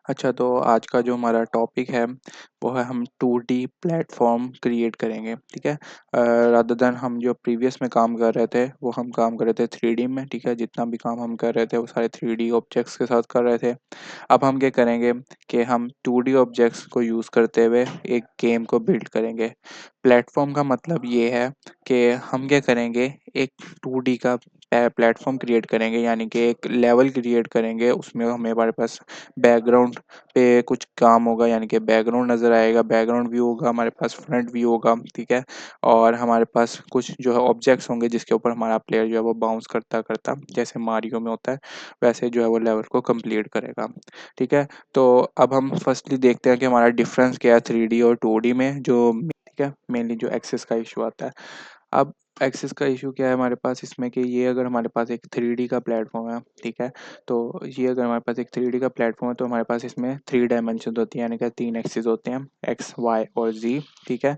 अच्छा, तो आज का जो हमारा टॉपिक है वो है हम 2D प्लेटफॉर्म क्रिएट करेंगे, ठीक है। रादर देन हम जो प्रीवियस में काम कर रहे थे वो हम काम कर रहे थे 3D में, ठीक है। जितना भी काम हम कर रहे थे वो सारे 3D ऑब्जेक्ट्स के साथ कर रहे थे। अब हम क्या करेंगे कि हम 2D ऑब्जेक्ट्स को यूज़ करते हुए एक गेम को बिल्ड करेंगे। प्लेटफॉर्म का मतलब ये है कि हम क्या करेंगे, एक 2D का प्लेटफॉर्म क्रिएट करेंगे, यानी कि एक लेवल क्रिएट करेंगे। उसमें हमारे पास बैकग्राउंड पे कुछ काम होगा, यानी कि बैकग्राउंड नज़र आएगा, बैकग्राउंड व्यू होगा, हमारे पास फ्रंट व्यू होगा, ठीक है। और हमारे पास कुछ जो है ऑब्जेक्ट्स होंगे जिसके ऊपर हमारा प्लेयर जो है वो बाउंस करता करता, जैसे मारियो में होता है वैसे जो है वो लेवल को कंप्लीट करेगा, ठीक है। तो अब हम फर्स्टली देखते हैं कि हमारा डिफरेंस क्या है 3D और 2D में, जो ठीक है मेनली जो एक्सेस का इशू आता है। अब एक्सेस का इशू क्या है हमारे पास इसमें कि ये अगर हमारे पास एक 3D का प्लेटफॉर्म है, ठीक है। तो ये अगर हमारे पास एक 3D का प्लेटफॉर्म है तो हमारे पास इसमें 3 डायमेंशन होती हैं, यानी कि 3 एक्सिस होते हैं, एक्स वाई और जी, ठीक है।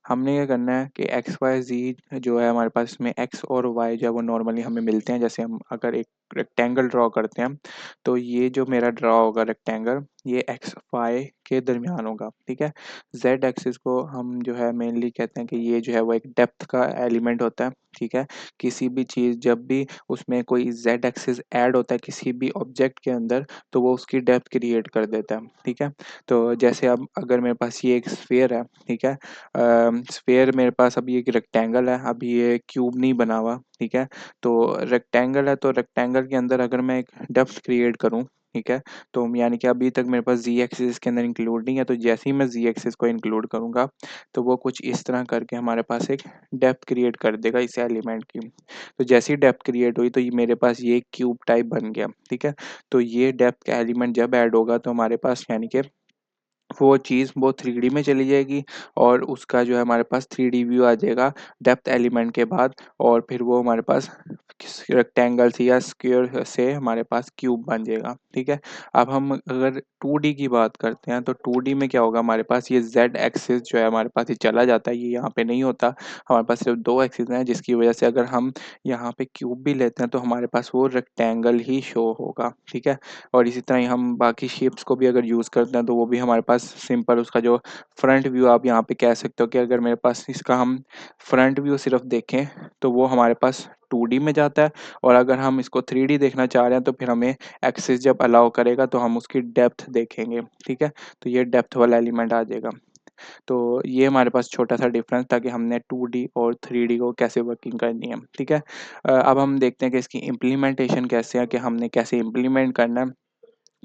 हमने क्या करना है कि एक्स वाई जी जो है हमारे पास इसमें एक्स और वाई जो है वो नॉर्मली हमें मिलते हैं। जैसे हम अगर एक रेक्टेंगल ड्रॉ करते हैं तो ये जो मेरा ड्रॉ होगा रेक्टेंगल, ये एक्स वाई के दरमियान होगा, ठीक है। जेड एक्सिस को हम जो है मेनली कहते हैं कि ये जो है वो एक डेप्थ का एलिमेंट होता है, ठीक है। किसी भी चीज़ जब भी उसमें कोई जेड एक्सिस ऐड होता है किसी भी ऑब्जेक्ट के अंदर तो वो उसकी डेप्थ क्रिएट कर देता है, ठीक है। तो जैसे अब अगर मेरे पास ये एक स्फीयर है, ठीक है। स्फीयर मेरे पास अभी एक रेक्टेंगल है, अभी ये क्यूब नहीं बना हुआ, ठीक है। तो रेक्टेंगल है तो रेक्टेंगल के अंदर अगर मैं एक डेप्थ क्रिएट करूँ, ठीक है। तो यानी कि अभी तक मेरे पास जी एक्सिस इसके अंदर इंक्लूड नहीं है, तो जैसे ही मैं जी एक्सिस को इंक्लूड करूँगा तो वो कुछ इस तरह करके हमारे पास एक डेप्थ क्रिएट कर देगा इस एलिमेंट की। तो जैसी डेप्थ क्रिएट हुई तो ये मेरे पास ये क्यूब टाइप बन गया, ठीक है। तो ये डेप्थ का एलिमेंट जब ऐड होगा तो हमारे पास यानी कि वो चीज़ वो 3D में चली जाएगी और उसका जो है हमारे पास 3D व्यू आ जाएगा डेप्थ एलिमेंट के बाद। और फिर वो हमारे पास रेक्टेंगल से या स्क्वायर से हमारे पास क्यूब बन जाएगा, ठीक है। अब हम अगर 2D की बात करते हैं तो 2D में क्या होगा, हमारे पास ये जेड एक्सिस जो है हमारे पास ये चला जाता है, ये यहाँ पे नहीं होता। हमारे पास सिर्फ 2 एक्सिस हैं, जिसकी वजह से अगर हम यहाँ पे क्यूब भी लेते हैं तो हमारे पास वो रेक्टेंगल ही शो होगा, ठीक है। और इसी तरह ही हम बाकी शेप्स को भी अगर यूज़ करते हैं तो वो भी हमारे पास सिंपल उसका जो फ्रंट व्यू आप यहाँ पे कह सकते हो कि अगर मेरे पास इसका हम फ्रंट व्यू सिर्फ देखें तो वो हमारे पास 2D में जाता है। और अगर हम इसको 3D देखना चाह रहे हैं तो फिर हमें एक्सिस जब अलाउ करेगा तो हम उसकी डेप्थ देखेंगे, ठीक है। तो ये डेप्थ वाला एलिमेंट आ जाएगा। तो ये हमारे पास छोटा-सा डिफरेंस था कि हमने 2D और 3D को कैसे वर्किंग करनी है, ठीक है। अब हम देखते हैं कि इसकी इम्प्लीमेंटेशन कैसे है, कि हमने कैसे इम्प्लीमेंट करना है।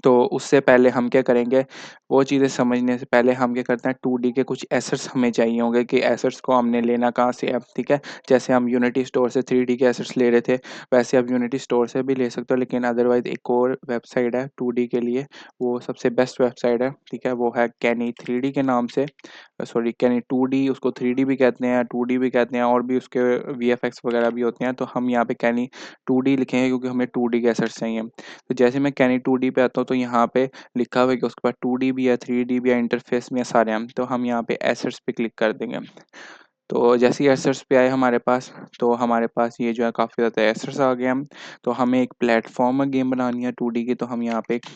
तो उससे पहले हम क्या करेंगे, वो चीज़ें समझने से पहले हम क्या करते हैं 2D के कुछ एसेट्स हमें चाहिए होंगे कि एसेट्स को हमने लेना कहाँ से है, ठीक है। जैसे हम यूनिटी स्टोर से 3D के एसेट्स ले रहे थे, वैसे आप यूनिटी स्टोर से भी ले सकते हो, लेकिन अदरवाइज़ एक और वेबसाइट है 2D के लिए, वो सबसे बेस्ट वेबसाइट है, ठीक है। वो है कैनी 3D के नाम से, सॉरी कैनी 2D, उसको 3D भी कहते हैं, 2D भी कहते हैं, और भी उसके वीएफएक्स वगैरह भी होते हैं। तो हम यहाँ पे कैनी 2D लिखेंगे क्योंकि हमें 2D के एसेट्स चाहिए। तो जैसे मैं कैनी 2D पे आता हूँ तो यहाँ पे लिखा हुआ है कि उसके पास 2D भी है, 3D भी है, इंटरफेस में सारे हैं। तो हम यहाँ पे एसेट्स पे क्लिक कर देंगे। तो जैसे ही एसेट्स पे आए हमारे पास, तो हमारे पास ये जो है काफ़ी ज़्यादा एसेट्स आ गए हम। तो हमें एक प्लेटफॉर्मर गेम बनानी है 2D की, तो हम यहाँ पे एक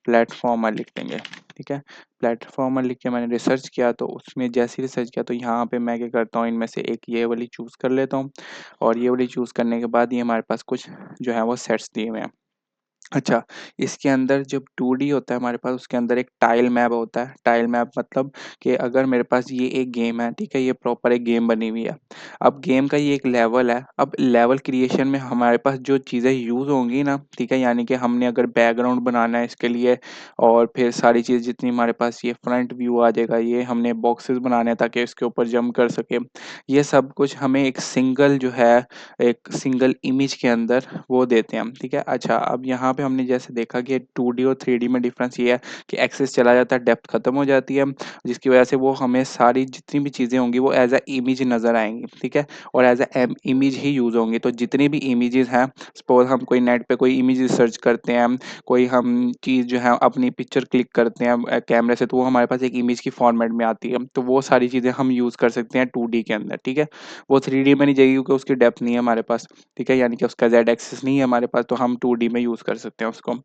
प्लेटफॉर्मर लिख देंगे, ठीक है। प्लेटफॉर्मर लिख के मैंने रिसर्च किया, तो उसमें जैसे ही रिसर्च किया तो यहाँ पे मैं क्या करता हूँ, इनमें से एक ये वाली चूज़ कर लेता हूँ। और ये वाली चूज़ करने के बाद ये हमारे पास कुछ जो है वो सेट्स दिए हुए हैं। अच्छा, इसके अंदर जब 2D होता है हमारे पास, उसके अंदर एक टाइल मैप होता है। टाइल मैप मतलब कि अगर मेरे पास ये एक गेम है, ठीक है, ये प्रॉपर एक गेम बनी हुई है। अब गेम का ये एक लेवल है, अब लेवल क्रिएशन में हमारे पास जो चीज़ें यूज़ होंगी ना, ठीक है, यानी कि हमने अगर बैकग्राउंड बनाना है इसके लिए, और फिर सारी चीज़ जितनी हमारे पास, ये फ्रंट व्यू आ जाएगा, ये हमने बॉक्सेस बनाने हैं ताकि इसके ऊपर जंप कर सकें। ये सब कुछ हमें एक सिंगल जो है, एक सिंगल इमेज के अंदर वो देते हैं हम, ठीक है। अच्छा, अब यहाँ पे हमने जैसे देखा कि 2D और 3D में डिफरेंस ये है कि एक्सेस चला जाता है, डेप्थ खत्म हो जाती है, जिसकी वजह से वो हमें सारी जितनी भी चीज़ें होंगी वो एज अ इमेज नज़र आएंगी, ठीक है। और एज अ इमेज ही यूज़ होंगी। तो जितनी भी इमेजेस हैं, सपोज हम कोई नेट पे कोई इमेज सर्च करते हैं, कोई हम चीज़ जो है अपनी पिक्चर क्लिक करते हैं कैमरे से, तो वो हमारे पास एक इमेज की फॉर्मेट में आती है। तो वो सारी चीज़ें हम यूज़ कर सकते हैं 2D के अंदर, ठीक है। वो 3D में नहीं जाएगी क्योंकि उसकी डेप्थ नहीं है हमारे पास, ठीक है, यानी कि उसका जेड एक्सिस नहीं है हमारे पास, तो हम 2D में यूज़ कर सकते हैं उसको।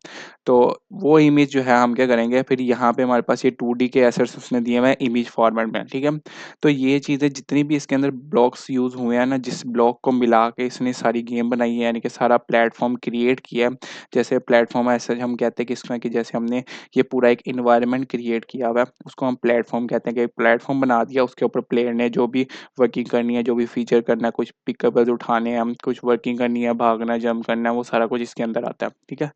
तो वो इमेज जो है हम क्या करेंगे, फिर यहाँ पे हमारे पास ये 2D के एसेट्स उसने दिए हुए हैं इमेज फॉर्मेट में, ठीक है। तो ये चीज़ें जितनी भी इसके अंदर ब्लॉक्स यूज़ हुए हैं ना, जिस ब्लॉक को मिला के इसने सारी गेम बनाई है, यानी कि सारा प्लेटफॉर्म क्रिएट किया है। जैसे प्लेटफॉर्म ऐसे हम कहते हैं कि इसमें कि जैसे हमने ये पूरा एक इन्वायरमेंट क्रिएट किया हुआ है, उसको हम प्लेटफॉर्म कहते हैं कि एक प्लेटफॉर्म बना दिया, उसके ऊपर प्लेयर ने जो भी वर्किंग करनी है, जो भी फीचर करना है, कुछ पिकेबल्स उठाने हैं, हम कुछ वर्किंग करनी है, भागना, जंप करना है, वो सारा कुछ इसके अंदर आता है, ठीक है।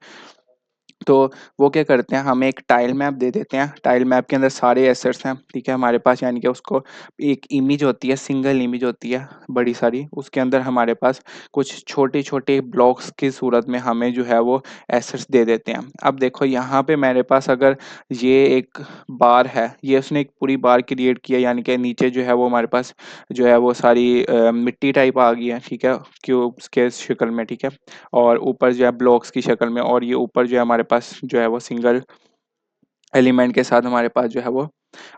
तो वो क्या करते हैं, हमें एक टाइल मैप दे देते हैं, टाइल मैप के अंदर सारे एसेट्स हैं, ठीक है हमारे पास, यानी कि उसको एक इमेज होती है, सिंगल इमेज होती है बड़ी सारी, उसके अंदर हमारे पास कुछ छोटे छोटे ब्लॉक्स की सूरत में हमें जो है वो एसेट्स दे देते हैं। अब देखो यहाँ पे मेरे पास अगर ये एक बार है, ये उसने एक पूरी बार क्रिएट किया, यानी कि नीचे जो है वो हमारे पास जो है वो सारी मिट्टी टाइप आ गई है, ठीक है, क्यूब्स के शक्ल में, ठीक है। और ऊपर जो है ब्लॉक्स की शक्ल में, और ये ऊपर जो है हमारे पास जो है वो सिंगल एलिमेंट के साथ हमारे पास जो है वो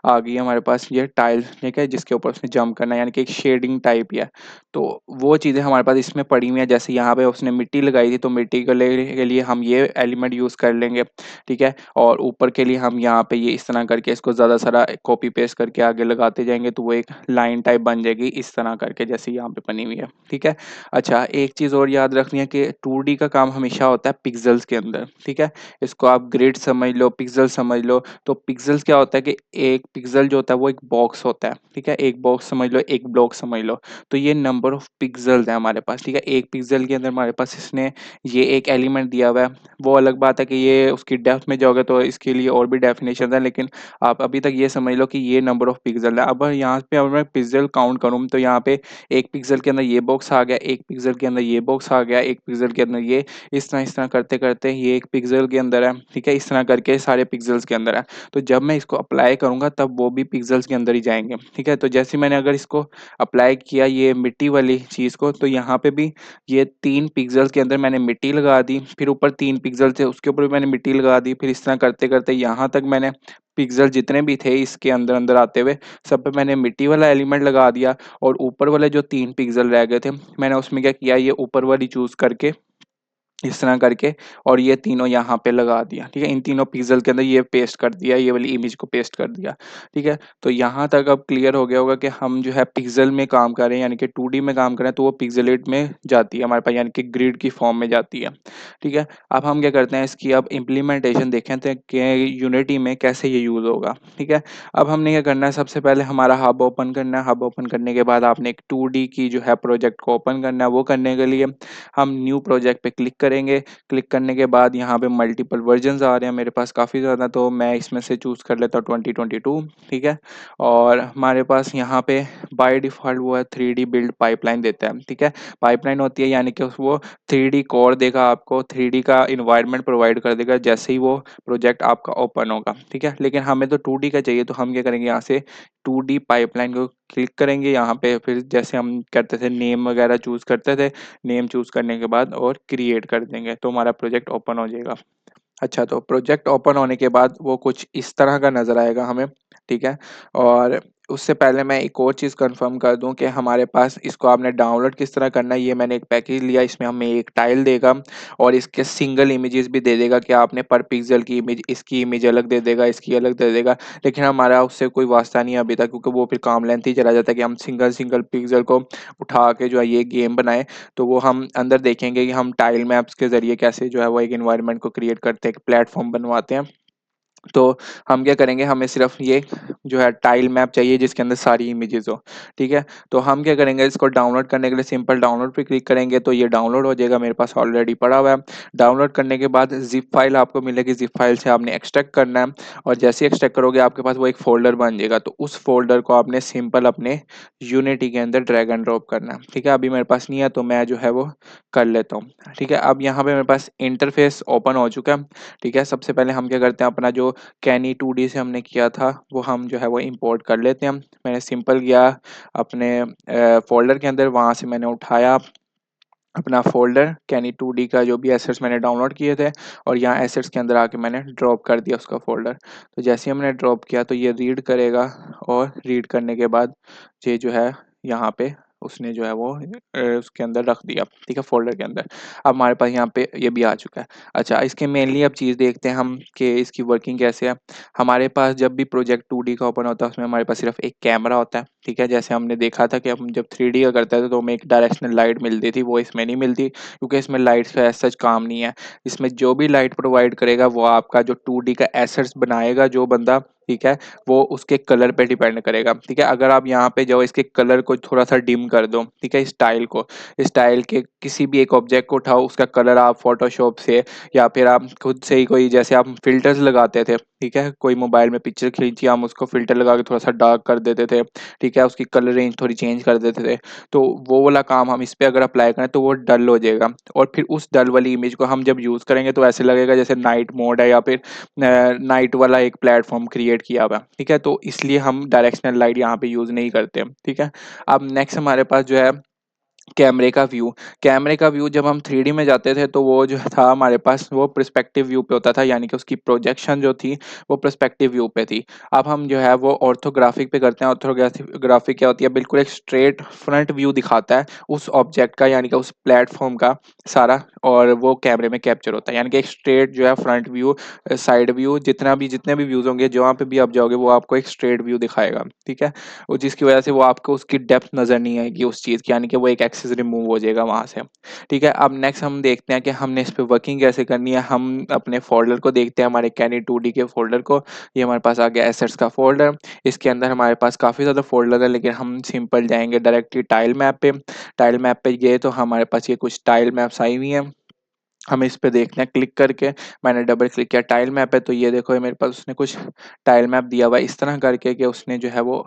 आ गई है हमारे पास ये टाइल, ठीक है, जिसके ऊपर उसने जंप करना है, यानी कि एक शेडिंग टाइप ही है। तो वो चीज़ें हमारे पास इसमें पड़ी हुई हैं, जैसे यहाँ पे उसने मिट्टी लगाई थी, तो मिट्टी के लिए हम ये एलिमेंट यूज़ कर लेंगे, ठीक है। और ऊपर के लिए हम यहाँ पे ये इस तरह करके इसको ज़्यादा सारा कॉपी पेस्ट करके आगे लगाते जाएंगे, तो वो एक लाइन टाइप बन जाएगी इस तरह करके, जैसे यहाँ पे बनी हुई है, ठीक है। अच्छा, एक चीज़ और याद रखनी है कि 2D का काम हमेशा होता है पिक्सल्स के अंदर, ठीक है। इसको आप ग्रिड समझ लो, पिक्सल समझ लो। तो पिक्सल्स क्या होता है कि एक पिक्सल जो होता है वो एक बॉक्स होता है, ठीक है, एक बॉक्स समझ लो, एक ब्लॉक समझ लो। तो ये नंबर ऑफ पिक्सल्स है हमारे पास, ठीक है। एक पिक्सल के अंदर हमारे पास इसने ये एक एलिमेंट दिया हुआ है। वो अलग बात है कि ये उसकी डेप्थ में जाओगे तो इसके लिए और भी डेफिनेशन है, लेकिन आप अभी तक ये समझ लो कि ये नंबर ऑफ पिक्सल है। अब यहाँ पे अगर मैं पिक्सल काउंट करूँ तो यहाँ पे एक पिक्सल के अंदर ये बॉक्स आ गया, एक पिक्सल के अंदर ये बॉक्स आ गया, एक पिक्सल के अंदर ये, इस तरह करते करते ये एक पिक्सल के अंदर है, ठीक है, इस तरह करके सारे पिक्सल्स के अंदर है। तो जब मैं इसको अप्लाई करूँगा तब वो भी पिक्सल्स के अंदर ही जाएँगे, ठीक है। तो जैसे मैंने अगर इसको अप्लाई किया ये मिट्टी वाली चीज़ को, तो यहाँ पे भी ये 3 पिक्सल्स के अंदर मैंने मिट्टी लगा दी, फिर ऊपर 3 पिक्सल थे उसके ऊपर भी मैंने मिट्टी लगा दी, फिर इस तरह करते-करते यहाँ तक मैंने पिक्सल जितने भी थे इसके अंदर-अंदर आते हुए सब पे मैंने मिट्टी वाला एलिमेंट लगा दिया। और ऊपर वाले जो 3 पिक्सल रह गए थे, मैंने उसमें क्या किया, ये ऊपर वाली चूज़ करके इस तरह करके और ये तीनों यहाँ पे लगा दिया, ठीक है। इन तीनों पिक्सल के अंदर ये पेस्ट कर दिया, ये वाली इमेज को पेस्ट कर दिया, ठीक है। तो यहाँ तक अब क्लियर हो गया होगा कि हम जो है पिक्सल में काम कर रहे हैं, यानी कि 2D में काम कर रहे हैं, तो वो पिक्सेलेट में जाती है हमारे पास, यानी कि ग्रिड की फॉर्म में जाती है, ठीक है। अब हम क्या करते हैं, इसकी अब इम्प्लीमेंटेशन देखें थे कि यूनिटी में कैसे ये यूज़ होगा, ठीक है। अब हमने क्या करना है, सबसे पहले हमारा हब ओपन करना है। हब ओपन करने के बाद आपने एक 2D की जो है प्रोजेक्ट को ओपन करना है। वो करने के लिए हम न्यू प्रोजेक्ट पे क्लिक करेंगे। क्लिक करने के बाद यहाँ पे मल्टीपल वर्जन्स आ रहे हैं मेरे पास काफ़ी ज़्यादा, तो मैं इसमें से चूज़ कर लेता हूँ 2022, ठीक है। और हमारे पास यहाँ पे बाय डिफ़ॉल्ट वो है 3D बिल्ड पाइपलाइन देता है, ठीक है। पाइपलाइन होती है यानी कि वो 3D कोड देगा आपको, 3D का इन्वायरमेंट प्रोवाइड कर देगा जैसे ही वो प्रोजेक्ट आपका ओपन होगा, ठीक है। लेकिन हमें तो 2D का चाहिए, तो हम क्या करेंगे, यहाँ से 2D पाइपलाइन को क्लिक करेंगे। यहाँ पे फिर जैसे हम करते थे नेम वगैरह चूज़ करते थे, नेम चूज़ करने के बाद और क्रिएट कर देंगे तो हमारा प्रोजेक्ट ओपन हो जाएगा। अच्छा, तो प्रोजेक्ट ओपन होने के बाद वो कुछ इस तरह का नज़र आएगा हमें, ठीक है। और उससे पहले मैं एक और चीज़ कंफर्म कर दूं कि हमारे पास इसको आपने डाउनलोड किस तरह करना है। ये मैंने एक पैकेज लिया, इसमें हमें एक टाइल देगा और इसके सिंगल इमेजेस भी दे देगा कि आपने पर पिक्सल की इमेज, इसकी इमेज अलग दे देगा, इसकी अलग दे देगा। लेकिन हमारा उससे कोई वास्ता नहीं है अभी तक, क्योंकि वो फिर काम लेंथ ही चला जाता है कि हम सिंगल सिंगल पिक्सल को उठा के जो है ये गेम बनाए। तो वो हम अंदर देखेंगे कि हम टाइल मैप्स के ज़रिए कैसे जो है वो एक एनवायरनमेंट को क्रिएट करते हैं, एक प्लेटफ़ॉर्म बनवाते हैं। तो हम क्या करेंगे, हमें सिर्फ़ ये जो है टाइल मैप चाहिए जिसके अंदर सारी इमेजेस हो, ठीक है। तो हम क्या करेंगे, इसको डाउनलोड करने के लिए सिंपल डाउनलोड पे क्लिक करेंगे तो ये डाउनलोड हो जाएगा, मेरे पास ऑलरेडी पड़ा हुआ है। डाउनलोड करने के बाद ज़िप फाइल आपको मिलेगी, ज़िप फाइल से आपने एक्सट्रैक्ट करना है और जैसे ही एक्सट्रैक्ट करोगे आपके पास वो एक फ़ोल्डर बन जाएगा। तो उस फ़ोल्डर को आपने सिंपल अपने यूनिटी के अंदर ड्रैग एंड ड्रॉप करना है, ठीक है। अभी मेरे पास नहीं है तो मैं जो है वो कर लेता हूँ, ठीक है। अब यहाँ पे मेरे पास इंटरफ़ेस ओपन हो चुका है, ठीक है। सबसे पहले हम क्या करते हैं, अपना जो कैनी 2D से हमने किया था वो हम जो है वो इंपोर्ट कर लेते हैं। मैंने सिंपल गया अपने फ़ोल्डर के अंदर, वहाँ से मैंने उठाया अपना फ़ोल्डर कैनी 2D का जो भी एसेट्स मैंने डाउनलोड किए थे और यहाँ एसेट्स के अंदर आके मैंने ड्रॉप कर दिया उसका फ़ोल्डर। तो जैसे ही हमने ड्रॉप किया तो ये रीड करेगा और रीड करने के बाद ये जो है यहाँ पे उसने जो है वो उसके अंदर रख दिया, ठीक है, फ़ोल्डर के अंदर। अब हमारे पास यहाँ पे ये भी आ चुका है। अच्छा, इसके मेनली अब चीज़ देखते हैं हम कि इसकी वर्किंग कैसे है। हमारे पास जब भी प्रोजेक्ट 2D का ओपन होता है उसमें हमारे पास सिर्फ एक कैमरा होता है, ठीक है। जैसे हमने देखा था कि हम जब 3D का करते थे तो हमें एक डायरेक्शनल लाइट मिलती थी, वो इसमें नहीं मिलती क्योंकि इसमें लाइट्स का एज सच काम नहीं है। इसमें जो भी लाइट प्रोवाइड करेगा वो आपका जो 2D का एसेट्स बनाएगा जो बंदा, ठीक है, वो उसके कलर पे डिपेंड करेगा, ठीक है। अगर आप यहाँ पे जाओ इसके कलर को थोड़ा सा डिम कर दो, ठीक है, स्टाइल को, स्टाइल के किसी भी एक ऑब्जेक्ट को उठाओ, उसका कलर आप फोटोशॉप से या फिर आप खुद से ही कोई, जैसे आप फिल्टर्स लगाते थे, ठीक है, कोई मोबाइल में पिक्चर खींची, हम उसको फिल्टर लगा के थोड़ा सा डार्क कर देते थे, ठीक है, उसकी कलर रेंज थोड़ी चेंज कर देते थे। तो वो वाला काम हम इस पे अगर अप्लाई करें तो वो डल हो जाएगा, और फिर उस डल वाली इमेज को हम जब यूज़ करेंगे तो ऐसे लगेगा जैसे नाइट मोड है या फिर नाइट वाला एक प्लेटफॉर्म क्रिएट किया हुआ है, ठीक है। तो इसलिए हम डायरेक्शनल लाइट यहाँ पे यूज़ नहीं करते, ठीक है। अब नेक्स्ट हमारे पास जो है कैमरे का व्यू। कैमरे का व्यू जब हम 3D में जाते थे तो वो जो था हमारे पास वो पर्सपेक्टिव व्यू पे होता था, यानी कि उसकी प्रोजेक्शन जो थी वो पर्सपेक्टिव व्यू पे थी। अब हम जो है वो ऑर्थोग्राफिक पे करते हैं। ऑर्थोग्राफिक क्या होती है, बिल्कुल एक स्ट्रेट फ्रंट व्यू दिखाता है उस ऑब्जेक्ट का, यानी कि उस प्लेटफॉर्म का सारा, और वो कैमरे में कैप्चर होता है, यानी कि एक स्ट्रेट जो है फ्रंट व्यू, साइड व्यू, जितने भी व्यूज होंगे जहाँ पे भी आप जाओगे वो आपको एक स्ट्रेट व्यू दिखाएगा, ठीक है। और जिसकी वजह से वो आपको उसकी डेप्थ नज़र नहीं आएगी उस चीज़ की, यानी कि वो एक एक्सेस रिमूव हो जाएगा वहाँ से, ठीक है। अब नेक्स्ट हम देखते हैं कि हमने इस पे वर्किंग कैसे करनी है। हम अपने फ़ोल्डर को देखते हैं, हमारे कैनी 2D के फ़ोल्डर को। ये हमारे पास आ गया एसेट्स का फ़ोल्डर। इसके अंदर हमारे पास काफ़ी ज़्यादा फ़ोल्डर है, लेकिन हम सिंपल जाएँगे डायरेक्टली टाइल मैप पे। टाइल मैप पे गए तो हमारे पास ये कुछ टाइल मैप्स आई हुई हैं। हम इस पे देखते हैं क्लिक करके। मैंने डबल क्लिक किया, टाइल मैप है, तो ये देखो ये मेरे पास उसने कुछ टाइल मैप दिया हुआ है इस तरह करके कि उसने जो है वो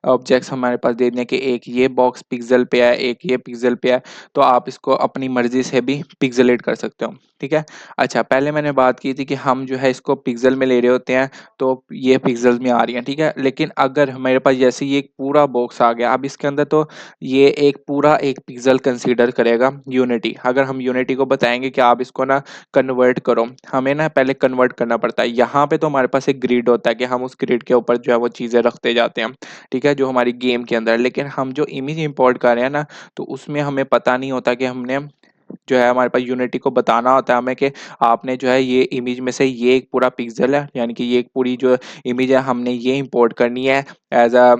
ऑब्जेक्ट्स हमारे पास दे दिए कि एक ये बॉक्स पिक्सल पे है, एक ये पिक्सल पे है। तो आप इसको अपनी मर्जी से भी पिक्सलेट कर सकते हो, ठीक है। अच्छा, पहले मैंने बात की थी कि हम जो है इसको पिक्सल में ले रहे होते हैं तो ये पिक्सल में आ रही है, ठीक है। लेकिन अगर मेरे पास जैसे ये एक पूरा बॉक्स आ गया, अब इसके अंदर तो ये एक पूरा एक पिक्सल कंसीडर करेगा यूनिटी। अगर हम यूनिटी को बताएंगे कि आप इसको ना कन्वर्ट करो, हमें ना पहले कन्वर्ट करना पड़ता है। यहाँ पे तो हमारे पास एक ग्रिड होता है कि हम उस ग्रिड के ऊपर जो है वो चीज़ें रखते जाते हैं, ठीक है, जो हमारी गेम के अंदर। लेकिन हम जो इमेज इंपोर्ट कर रहे हैं ना, तो उसमें हमें पता नहीं होता कि हमने जो है हमारे पास यूनिटी को बताना होता है हमें कि आपने जो है ये इमेज में से ये एक पूरा पिक्सल है, यानी कि ये एक पूरी जो इमेज है हमने ये इंपोर्ट करनी है as a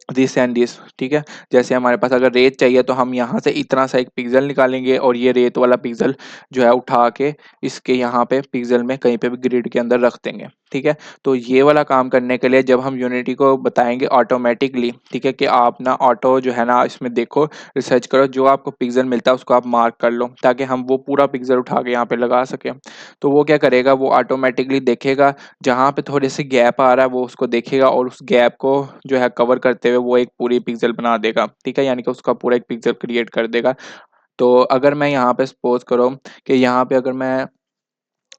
this and this, ठीक है। जैसे हमारे पास अगर रेत चाहिए तो हम यहाँ से इतना सा एक पिक्सल निकालेंगे और ये रेत वाला पिक्सल जो है उठा के इसके यहाँ पे पिक्सल में कहीं पे भी ग्रिड के अंदर रख देंगे, ठीक है। तो ये वाला काम करने के लिए जब हम यूनिटी को बताएंगे ऑटोमेटिकली, ठीक है, कि आप ना ऑटो जो है ना इसमें देखो, रिसर्च करो, जो आपको पिक्सल मिलता है उसको आप मार्क कर लो ताकि हम वो पूरा पिक्सल उठा के यहाँ पे लगा सकें। तो वो क्या करेगा, वो ऑटोमेटिकली देखेगा जहाँ पे थोड़े से गैप आ रहा है वो उसको देखेगा और उस गैप को जो है कवर करते हुए वो एक पूरी पिक्सल बना देगा, ठीक है, यानी कि उसका पूरा एक पिक्सल क्रिएट कर देगा। तो अगर मैं यहाँ पे सपोज करो कि यहाँ पे अगर मैं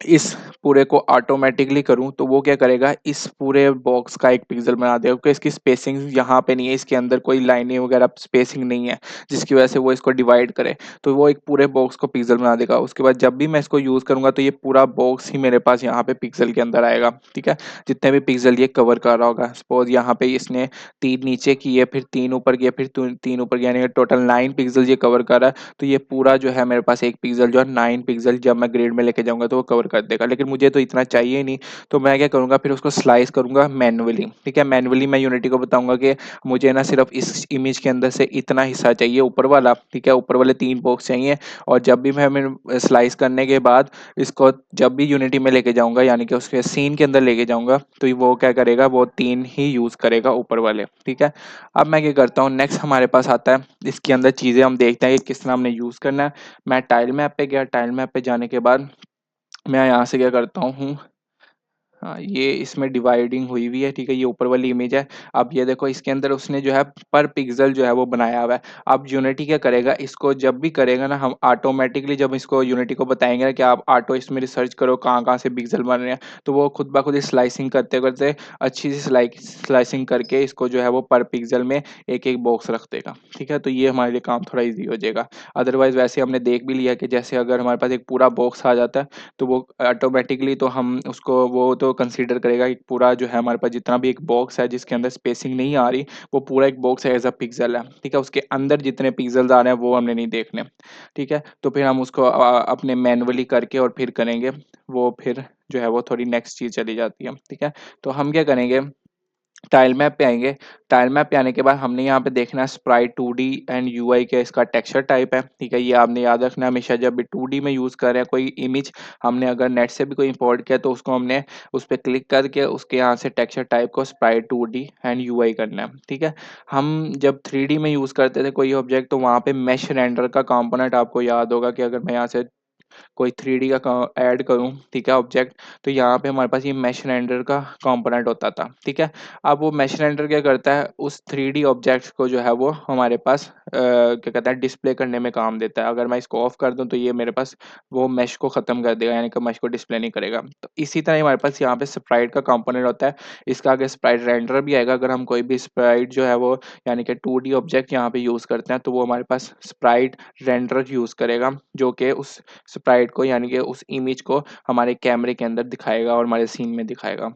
इस पूरे को ऑटोमेटिकली करूँ तो वो क्या करेगा, इस पूरे बॉक्स का एक पिक्सल बना देगा क्योंकि इसकी स्पेसिंग यहाँ पे नहीं है, इसके अंदर कोई लाइनें वगैरह स्पेसिंग नहीं है जिसकी वजह से वो इसको डिवाइड करे। तो वो एक पूरे बॉक्स को पिक्सल बना देगा। उसके बाद जब भी मैं इसको यूज़ करूँगा तो ये पूरा बॉक्स ही मेरे पास यहाँ पे पिक्सल के अंदर आएगा, ठीक है। जितने भी पिक्सल ये कवर कर रहा होगा, सपोज यहाँ पे इसने 3 नीचे किए, फिर 3 ऊपर किए, फिर 3 ऊपर किए, यानी कि टोटल 9 पिक्सल ये कवर कर रहा है। तो ये पूरा जो है मेरे पास एक पिक्सल जो है 9 पिक्सल जब मैं ग्रिड में लेके जाऊँगा तो वो कवर कर देगा। लेकिन मुझे तो इतना चाहिए ही नहीं, तो मैं क्या करूँगा, फिर उसको स्लाइस करूँगा मैन्युअली, ठीक है। मैन्युअली मैं यूनिटी को बताऊँगा कि मुझे ना सिर्फ इस इमेज के अंदर से इतना हिस्सा चाहिए ऊपर वाला, ठीक है, ऊपर वाले 3 बॉक्स चाहिए। और जब भी मैं स्लाइस करने के बाद इसको जब भी यूनिटी में लेके जाऊँगा, यानी कि उसके सीन के अंदर लेके जाऊँगा, तो वो क्या करेगा, वो 3 ही यूज़ करेगा ऊपर वाले, ठीक है। अब मैं क्या करता हूँ, नेक्स्ट हमारे पास आता है इसके अंदर चीज़ें हम देखते हैं कि किस तरह हमने यूज़ करना है। मैं टाइल मैप पे गया, टाइल मैप पे जाने के बाद मैं यहाँ से क्या करता हूँ, हाँ, ये इसमें डिवाइडिंग हुई हुई है, ठीक है, ये ऊपर वाली इमेज है। अब ये देखो इसके अंदर उसने जो है पर पिक्सल जो है वो बनाया हुआ है। अब यूनिटी क्या करेगा, इसको जब भी करेगा ना, हम ऑटोमेटिकली जब इसको यूनिटी को बताएंगे ना कि आप ऑटो इसमें रिसर्च करो कहाँ कहाँ से पिक्सल बन रहे हैं, तो वो खुद ब खुद स्लाइसिंग करते करते अच्छी सी स्लाइसिंग करके इसको जो है वो पर पिक्सल में एक एक बॉक्स रख देगा, ठीक है। तो ये हमारे लिए काम थोड़ा ईजी हो जाएगा। अदरवाइज वैसे हमने देख भी लिया कि जैसे अगर हमारे पास एक पूरा बॉक्स आ जाता है तो वो ऑटोमेटिकली तो हम उसको वो तो कंसीडर करेगा, एक पूरा जो है हमारे पास जितना भी एक बॉक्स है जिसके अंदर स्पेसिंग नहीं आ रही, वो पूरा एक बॉक्स है एज अ पिक्सल है, ठीक है। उसके अंदर जितने पिक्सल्स आ रहे हैं वो हमने नहीं देखने, ठीक है। तो फिर हम उसको अपने मैनुअली करके और फिर करेंगे, वो फिर जो है वो थोड़ी नेक्स्ट चीज़ चली जाती है, ठीक है। तो हम क्या करेंगे, टाइल मैप पे आएंगे। टाइल मैप पे आने के बाद हमने यहाँ पे देखना है स्प्राइट 2D एंड यूआई का इसका टेक्सचर टाइप है, ठीक है। ये आपने याद रखना है हमेशा, जब भी 2D में यूज़ कर रहे हैं कोई इमेज, हमने अगर नेट से भी कोई इंपोर्ट किया तो उसको हमने उस पर क्लिक करके उसके यहाँ से टेक्सचर टाइप को स्प्राइट 2D एंड यूआई करना है, ठीक है। हम जब 3D में यूज़ करते थे कोई ऑब्जेक्ट, तो वहाँ पे मैश रेंडर का कंपोनेंट आपको याद होगा कि अगर मैं यहाँ से कोई 3D का ऐड करूँ, ठीक है, ऑब्जेक्ट, तो यहाँ पे हमारे पास ये मैश रेंडर का कंपोनेंट होता था, ठीक है। अब वो मैश रेंडर क्या करता है, उस 3D ऑब्जेक्ट को जो है वो हमारे पास क्या कहते हैं डिस्प्ले करने में काम देता है। अगर मैं इसको ऑफ कर दूं तो ये मेरे पास वो मैश को ख़त्म कर देगा, यानी कि मैश को डिस्प्ले नहीं करेगा। तो इसी तरह हमारे पास यहाँ पे स्प्राइट का कंपोनेंट होता है। इसका आगे स्प्राइट रेंडर भी आएगा। अगर हम कोई भी स्प्राइट जो है वो यानी कि 2D ऑब्जेक्ट यहाँ पे यूज़ करते हैं, तो वो हमारे पास स्प्राइट रेंडर यूज़ करेगा, जो कि उस स्प्राइट को यानी कि उस इमेज को हमारे कैमरे के अंदर दिखाएगा और हमारे सीन में दिखाएगा,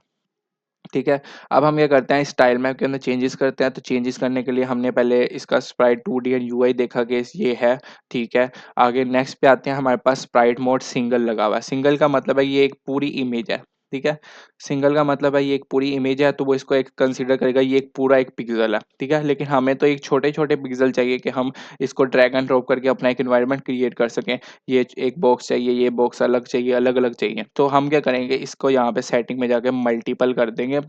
ठीक है। अब हम ये करते हैं स्टाइल मैप के अंदर चेंजेस करते हैं। तो चेंजेस करने के लिए हमने पहले इसका स्प्राइट 2D एंड यूआई देखा कि ये है, ठीक है। आगे नेक्स्ट पे आते हैं, हमारे पास स्प्राइट मोड सिंगल लगा हुआ है। सिंगल का मतलब है ये एक पूरी इमेज है, ठीक है। सिंगल का मतलब है ये एक पूरी इमेज है, तो वो इसको एक कंसीडर करेगा ये एक पूरा एक पिक्सल है, ठीक है। लेकिन हमें तो एक छोटे छोटे पिक्सल चाहिए कि हम इसको ड्रैग एंड ड्रॉप करके अपना एक इन्वायरमेंट क्रिएट कर सकें। ये एक बॉक्स चाहिए, ये बॉक्स अलग चाहिए, अलग अलग चाहिए। तो हम क्या करेंगे, इसको यहाँ पे सेटिंग में जाके मल्टीपल कर देंगे,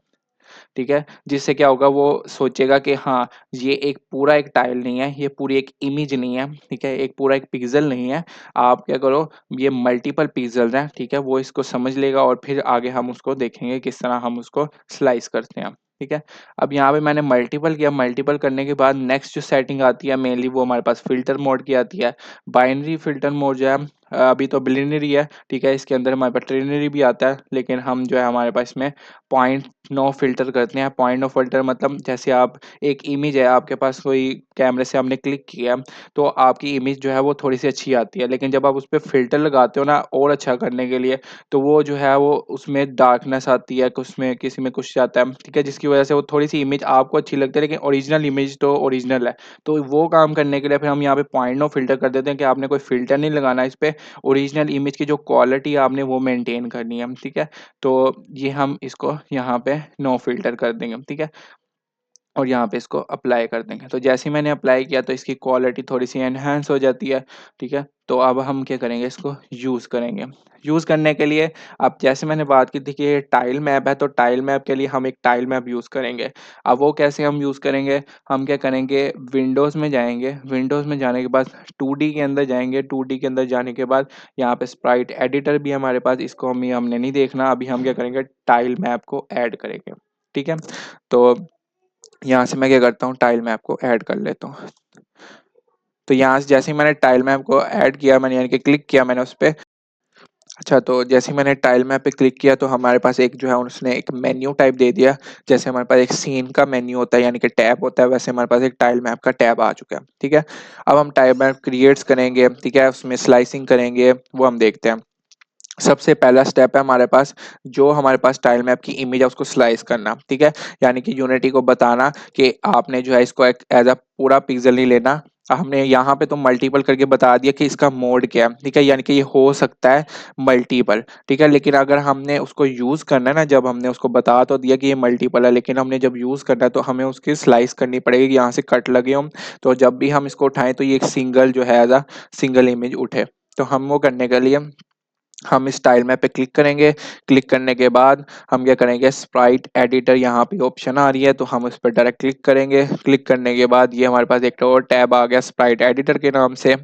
ठीक है। जिससे क्या होगा, वो सोचेगा कि हाँ, ये एक पूरा एक टाइल नहीं है, ये पूरी एक इमेज नहीं है, ठीक है, एक पूरा एक पिक्सल नहीं है। आप क्या करो, ये मल्टीपल पिक्सल हैं, ठीक है, वो इसको समझ लेगा और फिर आगे हम उसको देखेंगे किस तरह हम उसको स्लाइस करते हैं, ठीक है। अब यहाँ पे मैंने मल्टीपल किया, मल्टीपल करने के बाद नेक्स्ट जो सेटिंग आती है मेनली वो हमारे पास फिल्टर मोड की आती है। बाइनरी फिल्टर मोड जो है, अभी तो बिलिनरी है, ठीक है। इसके अंदर हमारे पास ट्रिनरी भी आता है, लेकिन हम जो है हमारे पास इसमें पॉइंट नो फिल्टर करते हैं। पॉइंट नो फिल्टर मतलब जैसे आप एक इमेज है आपके पास, कोई कैमरे से हमने क्लिक किया, तो आपकी इमेज जो है वो थोड़ी सी अच्छी आती है, लेकिन जब आप उस पर फिल्टर लगाते हो ना और अच्छा करने के लिए, तो वो जो है वो उसमें डार्कनेस आती है, कुछ में किसी में कुछ आता है, ठीक है, जिसकी वजह से वो थोड़ी सी इमेज आपको अच्छी लगती है, लेकिन ओरिजिनल इमेज तो ओरिजिनल है। तो वो काम करने के लिए फिर हम यहाँ पे पॉइंट नो फिल्टर कर देते हैं कि आपने कोई फिल्टर नहीं लगाना इस पे, ओरिजिनल इमेज की जो क्वालिटी आपने वो मेंटेन करनी है, ठीक है। तो ये हम इसको यहाँ पे नो फिल्टर कर देंगे, ठीक है, और यहाँ पे इसको अप्लाई कर देंगे। तो जैसे ही मैंने अप्लाई किया तो इसकी क्वालिटी थोड़ी सी एनहांस हो जाती है, ठीक है। तो अब हम क्या करेंगे, इसको यूज़ करेंगे। यूज़ करने के लिए, अब जैसे मैंने बात की थी कि ये टाइल मैप है, तो टाइल मैप के लिए हम एक टाइल मैप यूज़ करेंगे। अब वो कैसे हम यूज़ करेंगे, हम क्या करेंगे, विंडोज़ में जाएंगे। विंडोज़ में जाने के बाद 2D के अंदर जाएंगे। 2D के अंदर जाने के बाद यहाँ पे स्प्राइट एडिटर भी हमारे पास, इसको हमने नहीं देखना। अभी हम क्या करेंगे, टाइल मैप को ऐड करेंगे, ठीक है। तो यहाँ से मैं क्या करता हूँ, टाइल मैप को ऐड कर लेता हूँ। तो यहाँ से जैसे ही मैंने टाइल मैप को ऐड किया, मैंने यानी कि क्लिक किया मैंने उस पे। अच्छा, तो जैसे ही मैंने टाइल मैप पे क्लिक किया तो हमारे पास एक जो है उसने एक मेन्यू टाइप दे दिया। जैसे हमारे पास एक सीन का मेन्यू होता है यानी कि टैब होता है, वैसे हमारे पास एक टाइल मैप का टैब आ चुका है, ठीक है। अब हम टाइल मैप क्रिएट्स करेंगे, ठीक है, उसमें स्लाइसिंग करेंगे, वो हम देखते हैं। सबसे पहला स्टेप है हमारे पास, जो हमारे पास टाइल मैप की इमेज है उसको स्लाइस करना, ठीक है। यानी कि यूनिटी को बताना कि आपने जो है इसको एक एज अ पूरा पिक्सल नहीं लेना। हमने यहाँ पे तो मल्टीपल करके बता दिया कि इसका मोड क्या है, ठीक है, यानी कि ये हो सकता है मल्टीपल, ठीक है। लेकिन अगर हमने उसको यूज करना है ना, जब हमने उसको बता तो दिया कि ये मल्टीपल है, लेकिन हमने जब यूज करना है तो हमें उसकी स्लाइस करनी पड़ेगी, यहाँ से कट लगे हम, तो जब भी हम इसको उठाएं तो ये एक सिंगल जो है एज अ सिंगल इमेज उठे। तो हम वो करने के लिए हम इस टाइल मैप पे क्लिक करेंगे। क्लिक करने के बाद हम क्या करेंगे, स्प्राइट एडिटर यहाँ पे ऑप्शन आ रही है, तो हम उस पर डायरेक्ट क्लिक करेंगे। क्लिक करने के बाद ये हमारे पास एक और टैब आ गया स्प्राइट एडिटर के नाम से।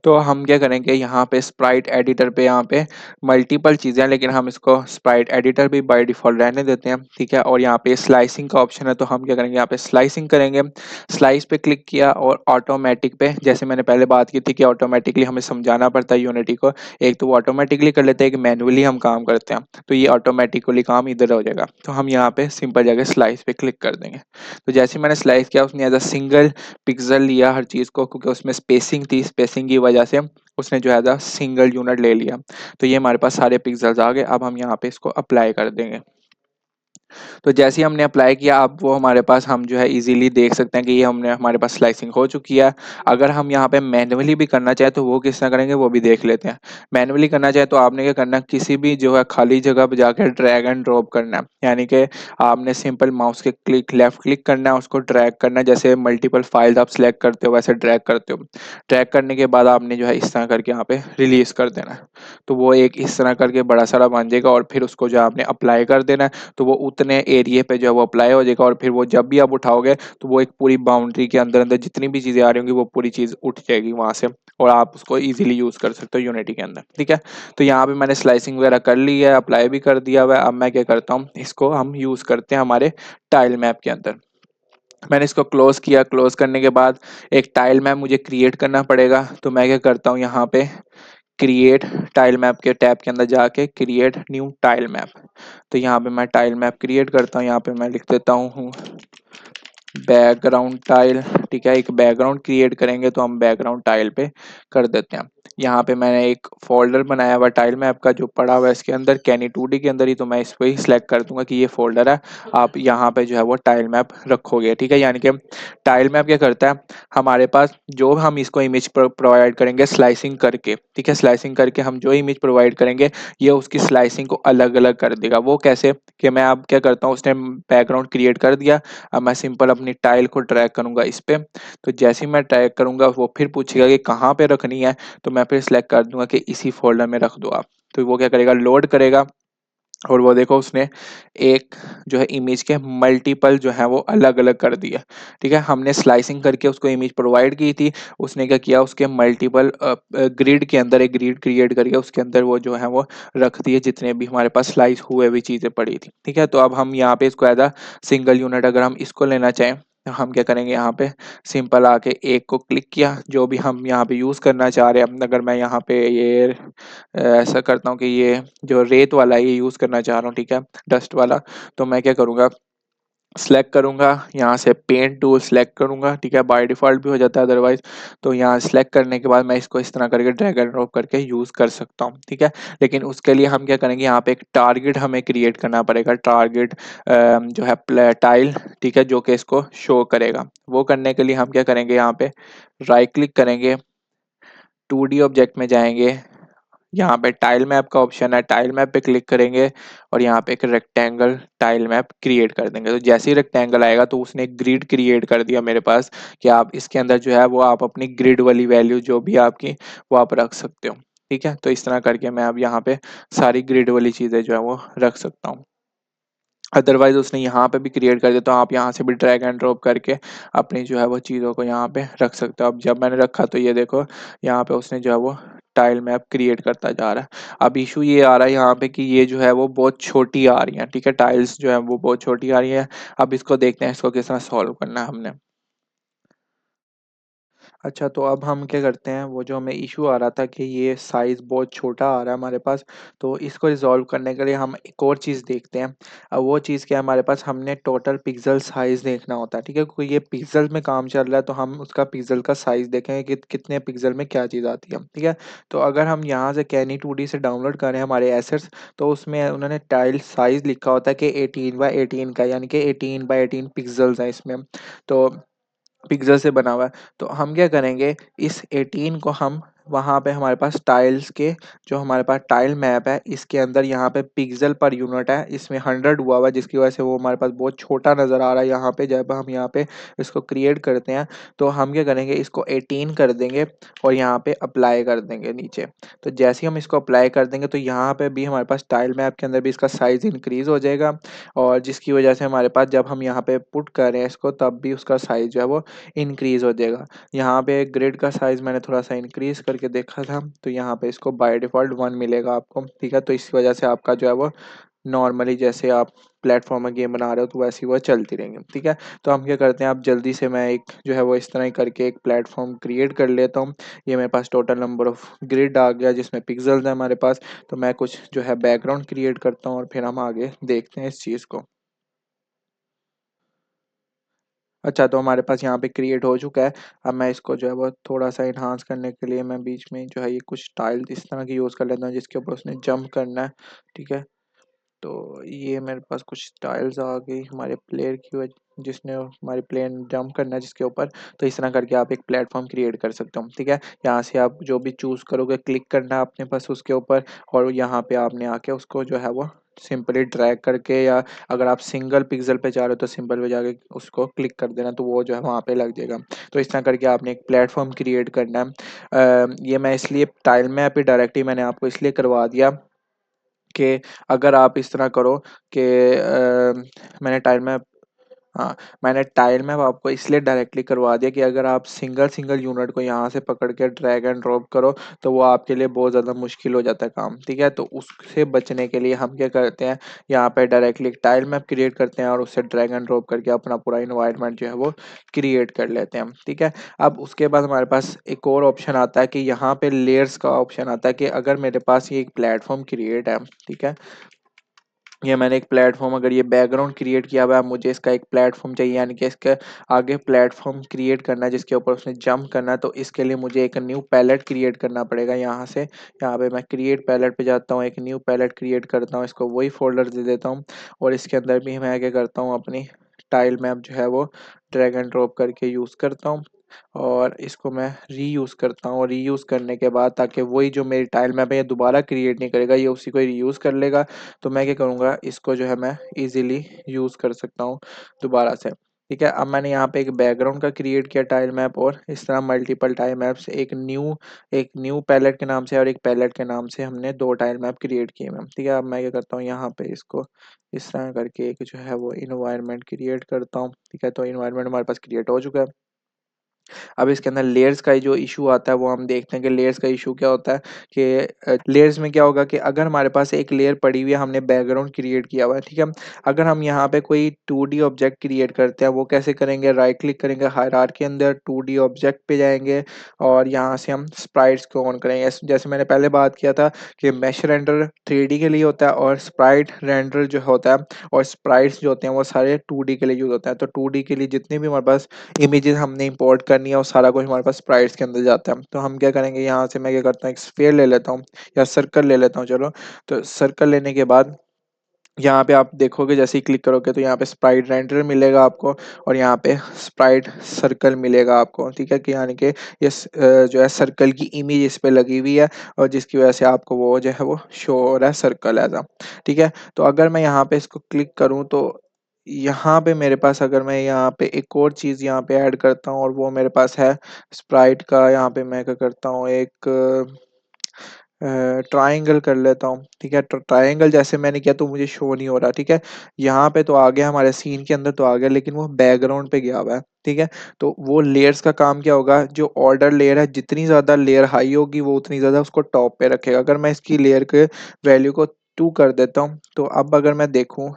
तो हम क्या करेंगे, यहाँ पे स्प्राइट एडिटर पे यहाँ पे मल्टीपल चीज़ें हैं, लेकिन हम इसको स्प्राइट एडिटर भी बाय डिफॉल्ट रहने देते हैं, ठीक है। और यहाँ पे स्लाइसिंग का ऑप्शन है, तो हम क्या करेंगे, यहाँ पे स्लाइसिंग करेंगे। स्लाइस पे क्लिक किया और ऑटोमेटिक पे, जैसे मैंने पहले बात की थी कि ऑटोमेटिकली हमें समझाना पड़ता है यूनिटी को, एक तो वो ऑटोमेटिकली कर लेते हैं कि मैनुअली हम काम करते हैं, तो ये ऑटोमेटिकली काम इधर हो जाएगा। तो हम यहाँ पे सिंपल जगह स्लाइस पे क्लिक कर देंगे। तो जैसे मैंने स्लाइस किया, उसने एज अ सिंगल पिक्सल लिया हर चीज़ को, क्योंकि उसमें स्पेसिंग थी, स्पेसिंग की वजह से उसने जो है एज अ सिंगल यूनिट ले लिया। तो ये हमारे पास सारे पिक्सल्स आ गए। अब हम यहाँ पे इसको अप्लाई कर देंगे। तो जैसे ही हमने अप्लाई किया, अब वो हमारे पास हम जो है इजीली देख सकते हैं कि ये हमने हमारे पास स्लाइसिंग हो चुकी है। अगर हम यहाँ पे मैन्युअली भी करना चाहें तो वो किस तरह करेंगे वो भी देख लेते हैं। मैन्युअली करना चाहे तो आपने क्या करना है, किसी भी जो है खाली जगह पे जाकर ड्रैग एंड ड्रॉप करना है, यानी कि आपने सिंपल माउस के क्लिक लेफ्ट क्लिक करना है, उसको ड्रैग करना है, जैसे मल्टीपल फाइल्स आप सिलेक्ट करते हो वैसे ड्रैग करते हो। ड्रैग करने के बाद आपने जो है इस तरह करके यहाँ पे रिलीज कर देना है, तो वो एक इस तरह करके बड़ा सारा बन जाएगा। और फिर उसको जो आपने अप्लाई कर देना है, तो वो उतने एरिया पे जो है वो अप्लाई हो जाएगा। और फिर वो जब भी आप उठाओगे तो वो एक पूरी बाउंड्री के अंदर अंदर जितनी भी चीज़ें आ रही होंगी वो पूरी चीज़ उठ जाएगी वहाँ से, और आप उसको इजीली यूज़ कर सकते हो यूनिटी के अंदर। ठीक है, तो यहाँ पे मैंने स्लाइसिंग वगैरह कर ली है, अप्लाई भी कर दिया हुआ है। अब मैं क्या करता हूँ, इसको हम यूज़ करते हैं हमारे टाइल मैप के अंदर। मैंने इसको क्लोज किया, क्लोज करने के बाद एक टाइल मैप मुझे क्रिएट करना पड़ेगा। तो मैं क्या करता हूँ, यहाँ पे क्रिएट टाइल मैप के टैब के अंदर जाके क्रिएट न्यू टाइल मैप, तो यहाँ पे मैं टाइल मैप क्रिएट करता हूँ। यहाँ पे मैं लिख देता हूँ बैकग्राउंड टाइल। ठीक है, एक बैकग्राउंड क्रिएट करेंगे तो हम बैकग्राउंड टाइल पे कर देते हैं। यहाँ पे मैंने एक फोल्डर बनाया हुआ टाइल मैप का जो पड़ा हुआ है इसके अंदर कैनी 2D के अंदर ही, तो मैं इसको ही सिलेक्ट कर दूंगा कि ये फोल्डर है। आप यहाँ पे जो है वो टाइल मैप रखोगे। ठीक है, यानी कि टाइल मैप क्या करता है, हमारे पास जो हम इसको इमेज प्रोवाइड करेंगे स्लाइसिंग करके, ठीक है, स्लाइसिंग करके हम जो इमेज प्रोवाइड करेंगे ये उसकी स्लाइसिंग को अलग अलग कर देगा। वो कैसे कि मैं अब क्या करता हूँ, उसने बैकग्राउंड क्रिएट कर दिया, अब मैं सिंपल अपनी टाइल को ड्रैग करूंगा इस पे। तो जैसे ही मैं ड्रैग करूंगा वो फिर पूछेगा कि कहाँ पे रखनी है, तो मैं फिर सिलेक्ट कर दूंगा कि इसी फोल्डर में रख दो आप। तो वो क्या करेगा, लोड करेगा, और वो देखो उसने एक जो है इमेज के मल्टीपल जो है वो अलग अलग कर दिया। ठीक है, हमने स्लाइसिंग करके उसको इमेज प्रोवाइड की थी, उसने क्या किया, उसके मल्टीपल ग्रिड के अंदर एक ग्रिड क्रिएट करके उसके अंदर वो जो है वो रख दिए जितने भी हमारे पास स्लाइस हुए हुई चीज़ें पड़ी थी। ठीक है, तो अब हम यहाँ पे इसको एज अ सिंगल यूनिट अगर हम इसको लेना चाहें तो हम क्या करेंगे, यहाँ पे सिंपल आके एक को क्लिक किया, जो भी हम यहाँ पे यूज़ करना चाह रहे हैं। अगर मैं यहाँ पे ये ऐसा करता हूँ कि ये जो रेत वाला है ये यूज़ करना चाह रहा हूँ, ठीक है, डस्ट वाला, तो मैं क्या करूँगा, सेलेक्ट करूँगा, यहाँ से पेंट टूल सेलेक्ट करूँगा। ठीक है, बाय डिफ़ॉल्ट भी हो जाता है अदरवाइज़। तो यहाँ सेलेक्ट करने के बाद मैं इसको इस तरह करके ड्रैग एंड ड्रॉप करके यूज़ कर सकता हूँ। ठीक है, लेकिन उसके लिए हम क्या करेंगे, यहाँ पे एक टारगेट हमें क्रिएट करना पड़ेगा, टारगेट जो है टाइल, ठीक है, जो कि इसको शो करेगा। वो करने के लिए हम क्या करेंगे, यहाँ पे राइट क्लिक करेंगे, 2D ऑब्जेक्ट में जाएंगे, यहाँ पे टाइल मैप का ऑप्शन है, टाइल मैप पे क्लिक करेंगे और यहाँ पे एक रेक्टेंगल टाइल मैप क्रिएट कर देंगे। तो जैसे ही रेक्टेंगल आएगा तो उसने एक ग्रिड क्रिएट कर दिया मेरे पास कि आप इसके अंदर जो है वो आप अपनी ग्रिड वाली वैल्यू जो भी आपकी वो आप रख सकते हो। ठीक है, तो इस तरह करके मैं अब यहाँ पे सारी ग्रिड वाली चीज़ें जो है वो रख सकता हूँ। अदरवाइज उसने यहाँ पे भी क्रिएट कर दिया, तो आप यहाँ से भी ड्रैग एंड ड्रॉप करके अपनी जो है वो चीज़ों को यहाँ पे रख सकते हो। अब जब मैंने रखा तो ये देखो यहाँ पे उसने जो है वो टाइल मैप क्रिएट करता जा रहा है। अब इशू ये आ रहा है यहाँ पे कि ये जो है वो बहुत छोटी आ रही है। ठीक है, टाइल्स जो है वो बहुत छोटी आ रही है। अब इसको देखते हैं इसको किस तरह सॉल्व करना है हमने। अच्छा, तो अब हम क्या करते हैं, वो जो हमें इश्यू आ रहा था कि ये साइज़ बहुत छोटा आ रहा है हमारे पास, तो इसको रिज़ॉल्व करने के लिए हम एक और चीज़ देखते हैं। अब वो चीज़ क्या है हमारे पास, हमने टोटल पिक्सल साइज़ देखना होता है। ठीक है, क्योंकि ये पिक्सल में काम चल रहा है तो हम उसका पिक्सल का साइज़ देखेंगे कि कितने पिक्सल में क्या चीज़ आती है। ठीक है, तो अगर हम यहाँ से कैनी 2D से डाउनलोड करें हमारे एसेट्स, तो उसमें उन्होंने टाइल साइज़ लिखा होता है कि 18x18 का, यानी कि 18x18 पिक्सल्स हैं इसमें। तो पिक्सल से बना हुआ है। तो हम क्या करेंगे, इस 18 को हम वहाँ पे हमारे पास टाइल्स के जो हमारे पास टाइल मैप है इसके अंदर यहाँ पे पिक्सल पर यूनिट है, इसमें 100 हुआ हुआ है जिसकी वजह से वो हमारे पास बहुत छोटा नज़र आ रहा है। यहाँ पे जब हम यहाँ पे इसको क्रिएट करते हैं तो हम क्या करेंगे, इसको 18 कर देंगे और यहाँ पे अप्लाई कर देंगे नीचे। तो जैसे ही हम इसको अप्लाई कर देंगे तो यहाँ पे भी हमारे पास टाइल मैप के अंदर भी इसका साइज़ इंक्रीज़ हो जाएगा, और जिसकी वजह से हमारे पास जब हम यहाँ पे पुट कर रहे हैं इसको तब भी उसका साइज़ जो है वो इंक्रीज़ हो जाएगा। यहाँ पे ग्रिड का साइज़ मैंने थोड़ा-सा इंक्रीज़ करके देखा था, तो यहाँ पे इसको बाय डिफ़ॉल्ट 1 मिलेगा आपको। ठीक है, तो इस वजह से आपका जो है वो नॉर्मली जैसे आप प्लेटफ़ॉर्म में गेम बना रहे हो तो वैसी वो चलती रहेंगी। ठीक है, तो हम क्या करते हैं, अब जल्दी से मैं एक जो है वो इस तरह ही करके एक प्लेटफ़ॉर्म क्रिएट कर लेता हूँ। ये मेरे पास टोटल नंबर ऑफ़ ग्रिड आ गया जिसमें पिक्सेल्स हैं हमारे पास। तो मैं कुछ जो है बैकग्राउंड क्रिएट करता हूँ और फिर हम आगे देखते हैं इस चीज़ को। अच्छा, तो हमारे पास यहाँ पे क्रिएट हो चुका है। अब मैं इसको जो है वो थोड़ा-सा एनहांस करने के लिए मैं बीच में जो है ये कुछ टाइल इस तरह की यूज़ कर लेता हूँ जिसके ऊपर उसने जंप करना है, ठीक है? तो ये मेरे पास कुछ टाइल्स आ गई हमारे प्लेयर की जिसने हमारी प्लेन जंप करना है जिसके ऊपर। तो इस तरह करके आप एक प्लेटफॉर्म क्रिएट कर सकते हो, ठीक है। यहाँ से आप जो भी चूज़ करोगे क्लिक करना है अपने पास उसके ऊपर, और यहाँ पे आपने आके उसको जो है वो सिंपली ड्रैग करके, या अगर आप सिंगल पिक्सल पे जा रहे हो तो सिंपल पे जाके उसको क्लिक कर देना, तो वो जो है वहाँ पे लग जाएगा। तो इस तरह करके आपने एक प्लेटफॉर्म क्रिएट करना है। ये मैं इसलिए टाइल मैप ही डायरेक्टली मैंने आपको इसलिए करवा दिया कि अगर आप इस तरह करो कि मैंने टाइल मैप, हाँ, मैंने टाइल मैप आपको इसलिए डायरेक्टली करवा दिया कि अगर आप सिंगल सिंगल यूनिट को यहाँ से पकड़ के ड्रैग एंड ड्रॉप करो तो वो आपके लिए बहुत ज़्यादा मुश्किल हो जाता है काम, ठीक है। तो उससे बचने के लिए हम क्या करते हैं, यहाँ पे डायरेक्टली एक टाइल मैप क्रिएट करते हैं और उससे ड्रैग एंड ड्रॉप करके अपना पूरा इन्वायरमेंट जो है वो क्रिएट कर लेते हैं, ठीक है। अब उसके बाद हमारे पास एक और ऑप्शन आता है कि यहाँ पे लेयर्स का ऑप्शन आता है कि अगर मेरे पास ये एक प्लेटफॉर्म क्रिएट है, ठीक है, ये मैंने एक प्लेटफॉर्म, अगर ये बैकग्राउंड क्रिएट किया हुआ है, मुझे इसका एक प्लेटफॉर्म चाहिए, यानी कि इसके आगे प्लेटफॉर्म क्रिएट करना है जिसके ऊपर उसने जंप करना है। तो इसके लिए मुझे एक न्यू पैलेट क्रिएट करना पड़ेगा। यहाँ से यहाँ पे मैं क्रिएट पैलेट पे जाता हूँ, एक न्यू पैलेट क्रिएट करता हूँ, इसको वही फोल्डर दे देता हूँ, और इसके अंदर भी मैं क्या करता हूँ, अपनी टाइल मैप जो है वो ड्रैग एंड ड्रॉप करके यूज़ करता हूँ, और इसको मैं रीयूज़ करता हूँ। और रीयूज़ करने के बाद ताकि वही जो मेरी टाइल मैप है ये दोबारा क्रिएट नहीं करेगा, ये उसी को रीयूज़ कर लेगा। तो मैं क्या करूँगा, इसको जो है मैं इजीली यूज़ कर सकता हूँ दोबारा से, ठीक है। अब मैंने यहाँ पे एक बैकग्राउंड का क्रिएट किया टाइल मैप, और इस तरह मल्टीपल टाइल मैप्स, एक न्यू पैलेट के नाम से और एक पैलेट के नाम से हमने दो टाइल मैप क्रिएट किए मैम, ठीक है। अब मैं क्या करता हूँ, यहाँ पे इसको इस तरह करके एक जो है वो इन्वायरमेंट क्रिएट करता हूँ, ठीक है। तो इन्वायरमेंट हमारे पास क्रिएट हो चुका है। अब इसके अंदर लेयर्स का जो इशू आता है वो हम देखते हैं कि लेयर्स का इशू क्या होता है कि लेयर्स में क्या होगा कि अगर हमारे पास एक लेयर पड़ी हुई है, हमने बैकग्राउंड क्रिएट किया हुआ है, ठीक है। अगर हम यहाँ पे कोई 2D ऑब्जेक्ट क्रिएट करते हैं, वो कैसे करेंगे, राइट क्लिक करेंगे हायरार्की के अंदर, 2D ऑब्जेक्ट पे जाएंगे, और यहाँ से हम स्प्राइट्स को ऑन करेंगे। जैसे मैंने पहले बात किया था कि मैश रेंडर 3D के लिए होता है, और स्प्राइट रेंडर जो होता है और स्प्राइट्स जो होते हैं वो सारे 2D के लिए यूज होता है। तो 2D के लिए जितने भी हमारे पास इमेजेस हमने इंपोर्ट करनी है और सारा कुछ हमारे पास स्प्राइट्स के अंदर जाता है। तो हम क्या करेंगे, यहाँ से मैं क्या करता हूँ, एक स्फीयर ले लेता हूँ या सर्कल ले लेता हूँ, चलो। तो सर्कल लेने के बाद यहाँ पे आप देखोगे जैसे ही क्लिक करोगे तो यहाँ पे स्प्राइट रेंडर मिलेगा आपको, और यहाँ पे स्प्राइट सर्कल मिलेगा आपको, ठीक है। कि यानी कि ये जो है सर्कल की इमेज इस पे लगी हुई है, और जिसकी वजह से आपको वो जो है वो शो हो रहा है सर्कल ऐसा, ठीक है। तो अगर मैं यहाँ पे इसको क्लिक करूँ तो यहाँ पे मेरे पास, अगर मैं यहाँ पे एक और चीज़ यहाँ पे ऐड करता हूँ, और वो मेरे पास है स्प्राइट का, यहाँ पे मैं क्या करता हूँ, एक ट्रायंगल कर लेता हूँ, ठीक है। ट्रायंगल जैसे मैंने किया तो मुझे शो नहीं हो रहा, ठीक है। यहाँ पे तो आ गया, हमारे सीन के अंदर तो आ गया, लेकिन वो बैकग्राउंड पे गया हुआ है, ठीक है। तो वो लेयर्स का काम क्या होगा, जो ऑर्डर लेयर है, जितनी ज़्यादा लेयर हाई होगी वो उतनी ज़्यादा उसको टॉप पे रखेगा। अगर मैं इसकी लेयर के वैल्यू को 2 कर देता हूँ, तो अब अगर मैं देखूँ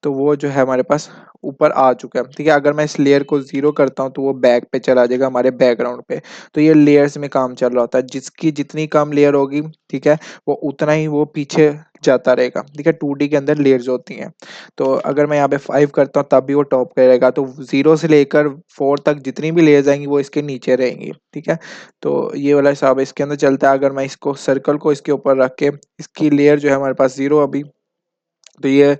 तो वो जो है हमारे पास ऊपर आ चुका है, ठीक है। अगर मैं इस लेयर को 0 करता हूँ तो वो बैक पे चला जाएगा, हमारे बैकग्राउंड पे। तो ये लेयर्स में काम चल रहा होता है, जिसकी जितनी कम लेयर होगी, ठीक है, वो उतना ही वो पीछे जाता रहेगा, ठीक है। 2D के अंदर लेयर्स होती हैं। तो अगर मैं यहाँ पे 5 करता हूँ तब भी वो टॉप पे रहेगा, तो 0 से लेकर 4 तक जितनी भी लेयर्स आएंगी वो इसके नीचे रहेंगी, ठीक है। तो ये वाला हिसाब इसके अंदर चलता है। अगर मैं इसको सर्कल को इसके ऊपर रख के, इसकी लेयर जो है हमारे पास 0 अभी, तो ये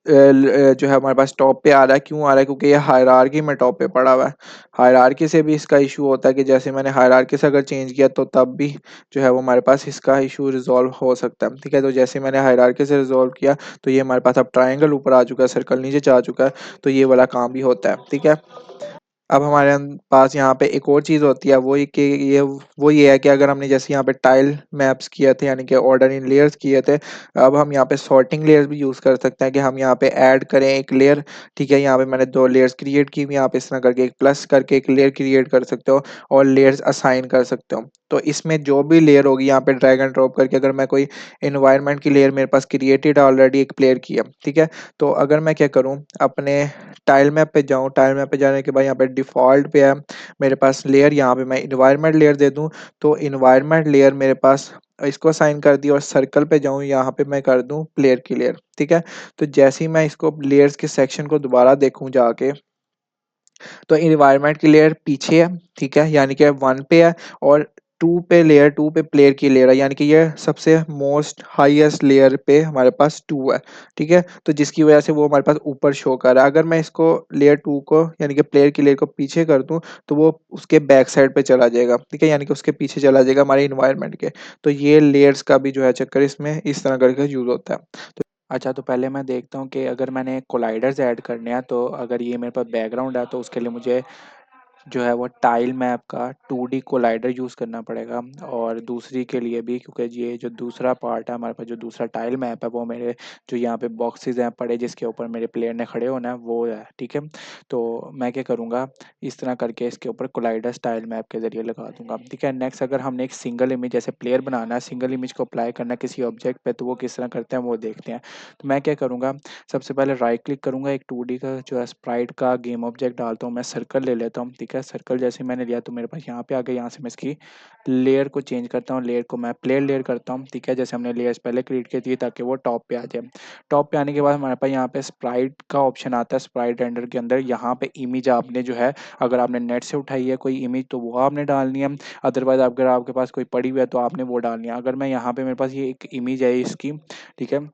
जो है हमारे पास टॉप पे आ रहा है। क्यों आ रहा है, क्योंकि ये हायरार्की में टॉप पे पड़ा हुआ है। हायरार्की से भी इसका इशू होता है कि जैसे मैंने हायरार्की से अगर चेंज किया तो तब भी जो है वो हमारे पास इसका इशू रिजॉल्व हो सकता है, ठीक है। तो जैसे मैंने हायरार्की से रिजॉल्व किया तो ये हमारे पास अब ट्राइंगल ऊपर आ चुका है, सर्कल नीचे जा चुका है। तो ये वाला काम भी होता है, ठीक है। अब हमारे पास यहाँ पे एक और चीज़ होती है, वो ये है कि अगर हमने जैसे यहाँ पे टाइल मैप्स किए थे, यानी कि ऑर्डर इन लेयर्स किए थे, अब हम यहाँ पे सॉर्टिंग लेयर्स भी यूज़ कर सकते हैं कि हम यहाँ पे ऐड करें एक लेयर, ठीक है। यहाँ पे मैंने 2 लेयर्स क्रिएट की हुई, यहाँ पे इस तरह करके एक प्लस करके एक लेयर क्रिएट कर सकते हो, और लेयर्स असाइन कर सकते हो। तो इसमें जो भी लेयर होगी यहाँ पे ड्रैग एंड ड्रॉप करके, अगर मैं कोई इन्वायरमेंट की लेयर मेरे पास क्रिएटेड ऑलरेडी एक प्लेयर की है, ठीक है। तो अगर मैं क्या करूँ, अपने टाइल मैप पे जाऊँ, टाइल मैप पे जाने के बाद यहाँ पे डिफ़ॉल्ट पे है मेरे पास लेयर, यहाँ पे मैं इन्वायरमेंट लेयर दे दूँ, तो इन्वायरमेंट लेयर मेरे पास इसको असाइन कर दी, और सर्कल पे जाऊँ, यहाँ पे मैं कर दूँ प्लेयर की लेयर, ठीक है। तो जैसे ही मैं इसको लेयर्स के सेक्शन को दोबारा देखूँ जाके, तो इन्वायरमेंट की लेयर पीछे है, ठीक है, यानी कि 1 पे है, और लेयर 2 पे प्लेयर की लेयर है, यानी कि ये सबसे मोस्ट हाईएस्ट लेयर पे हमारे पास 2 है, ठीक है? तो जिसकी वजह से वो हमारे पास ऊपर शो कर रहा है। अगर मैं इसको लेयर 2 को यानी कि प्लेयर की लेयर को पीछे कर दूँ, तो वो उसके बैक साइड पे चला जाएगा, ठीक है? यानी कि उसके पीछे चला जाएगा हमारे एनवायरनमेंट के। तो ये लेयर्स का भी जो है चक्कर इसमें इस तरह करके यूज़ होता है। तो अच्छा, तो पहले मैं देखता हूँ कि अगर मैंने कोलाइडर्स ऐड करने हैं, तो अगर ये मेरे पास बैकग्राउंड है, तो उसके लिए मुझे जो है वो टाइल मैप का 2D कोलाइडर यूज़ करना पड़ेगा। और दूसरी के लिए भी, क्योंकि ये जो दूसरा पार्ट है हमारे पास, जो दूसरा टाइल मैप है, वो मेरे जो यहाँ पे बॉक्सेस हैं पड़े जिसके ऊपर मेरे प्लेयर ने खड़े होना है वो है, ठीक है? तो मैं क्या करूँगा, इस तरह करके इसके ऊपर कोलाइडर टाइल मैप के ज़रिए लगा दूंगा, ठीक है? नेक्स्ट, अगर हमने एक सिंगल इमेज जैसे प्लेयर बनाना है, सिंगल इमेज को अप्लाई करना है किसी ऑब्जेक्ट पे, तो वो किस तरह करते हैं वो देखते हैं। तो मैं क्या करूँगा, सबसे पहले राइट क्लिक करूँगा, एक 2D का जो है स्प्राइट का गेम ऑब्जेक्ट डालता हूँ, मैं सर्कल ले लेता हूँ, ठीक है? सर्कल जैसे मैंने लिया तो मेरे पास यहाँ पे आ गया, यहाँ से मैं इसकी लेयर को चेंज करता हूँ, लेयर को मैं प्लेयर लेयर करता हूँ, ठीक है? जैसे हमने लेयर्स पहले क्रिएट की थी ताकि वो टॉप पे आ जाए। टॉप पे आने के बाद हमारे पास यहाँ पे स्प्राइट का ऑप्शन आता है, स्प्राइट रेंडर के अंदर यहाँ पे इमेज आपने जो है, अगर आपने नेट से उठाई है कोई इमेज तो वो आपने डालनी है, अदरवाइज अगर आपके पास कोई पड़ी हुई है तो आपने वो डालनी है। अगर मैं यहाँ पे, मेरे पास ये एक इमेज है इसकी, ठीक है?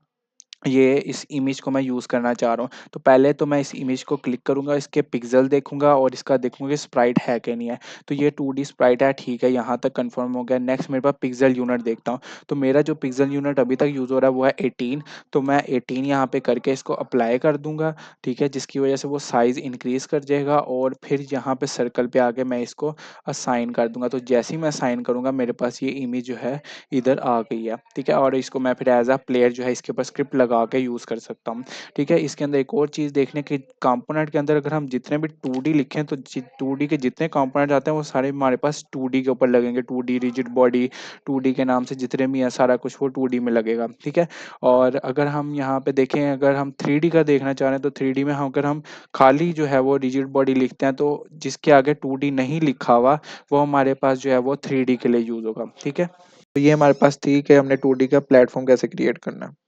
ये इस इमेज को मैं यूज़ करना चाह रहा हूँ, तो पहले तो मैं इस इमेज को क्लिक करूँगा, इसके पिक्सल देखूँगा और इसका देखूँगा कि स्प्राइट है कि नहीं है। तो ये 2D स्प्राइट है, ठीक है, यहाँ तक कंफर्म हो गया। नेक्स्ट मेरे पास पिक्सल यूनिट देखता हूँ, तो मेरा जो पिक्सल यूनिट अभी तक यूज़ हो रहा है वो है 18। तो मैं 18 यहाँ पे करके इसको अप्लाई कर दूंगा, ठीक है? जिसकी वजह से वो साइज़ इंक्रीज़ कर जाएगा और फिर यहाँ पे सर्कल पे आके मैं इसको असाइन कर दूंगा। तो जैसे ही मैं असाइन करूँगा, मेरे पास ये इमेज जो है इधर आ गई है, ठीक है? और इसको मैं फिर एज अ प्लेयर जो है इसके ऊपर स्क्रिप्ट लगा के यूज़ कर सकता हूँ, ठीक है? इसके अंदर एक और चीज़ देखने की, कंपोनेंट के अंदर अगर हम जितने भी 2D लिखें तो 2D के जितने कंपोनेंट आते हैं वो सारे हमारे पास 2D के ऊपर लगेंगे। 2D रिजिड बॉडी, 2D के नाम से जितने भी हैं सारा कुछ वो 2D में लगेगा, ठीक है? और अगर हम यहाँ पे देखें, अगर हम 3D का देखना चाह रहे हैं तो 3D में हम, अगर हम खाली जो है वो रिजिड बॉडी लिखते हैं तो जिसके आगे 2D नहीं लिखा हुआ वो हमारे पास जो है वो 3D के लिए यूज़ होगा, ठीक है? तो ये हमारे पास थी कि हमने 2D का प्लेटफ़ॉर्म कैसे क्रिएट करना है।